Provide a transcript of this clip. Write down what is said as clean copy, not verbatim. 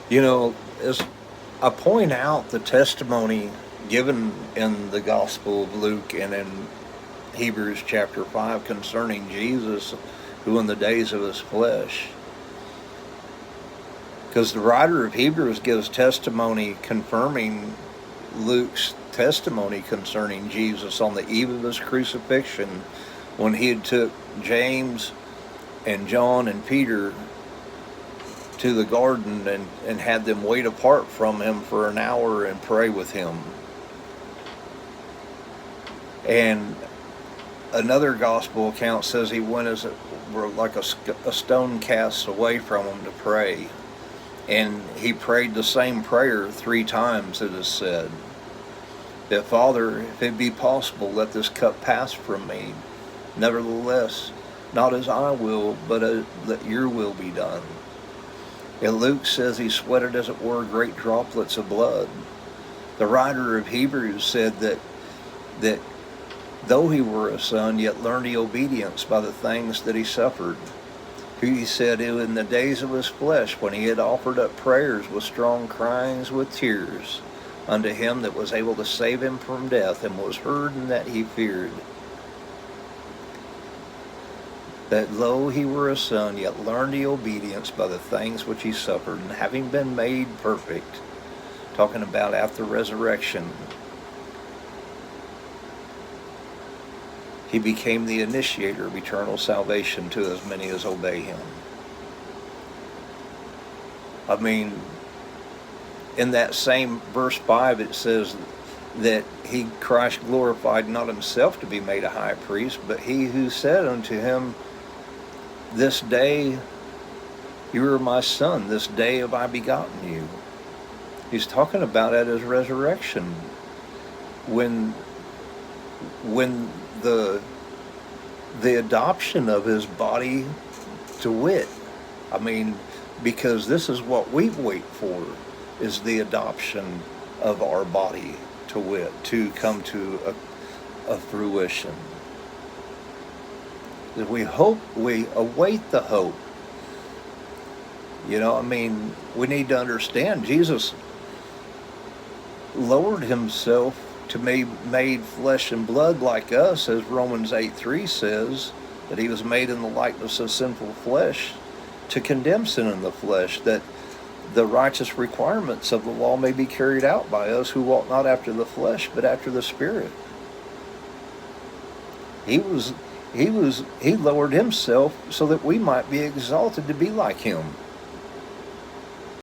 You know, as I point out the testimony given in the Gospel of Luke and in Hebrews chapter 5 concerning Jesus, who in the days of his flesh, because the writer of Hebrews gives testimony confirming Luke's testimony concerning Jesus on the eve of his crucifixion, when he had took James and John and Peter to the garden and had them wait apart from him for an hour and pray with him. And another gospel account says he went as it were like a stone cast away from him to pray. And he prayed the same prayer 3 times, it is said. That, Father, if it be possible, let this cup pass from me. Nevertheless, not as I will, but let your will be done. And Luke says he sweated, as it were, great droplets of blood. The writer of Hebrews said that though he were a son, yet learned he obedience by the things that he suffered. Who he said in the days of his flesh, when he had offered up prayers with strong cryings with tears unto him that was able to save him from death, and was heard in that he feared. That though he were a son, yet learned he obedience by the things which he suffered, and having been made perfect, talking about after resurrection, he became the initiator of eternal salvation to as many as obey him. I mean, in that same verse 5, it says that Christ glorified not himself to be made a high priest, but he who said unto him, this day you are my son, this day have I begotten you. He's talking about at his resurrection, when the adoption of his body, to wit. I mean, because this is what we wait for, is the adoption of our body, to wit, to come to a fruition. We await the hope. You know, I mean, we need to understand Jesus lowered himself to be made flesh and blood like us, as Romans 8:3 says, that he was made in the likeness of sinful flesh, to condemn sin in the flesh, that the righteous requirements of the law may be carried out by us who walk not after the flesh, but after the Spirit. He lowered himself so that we might be exalted to be like him.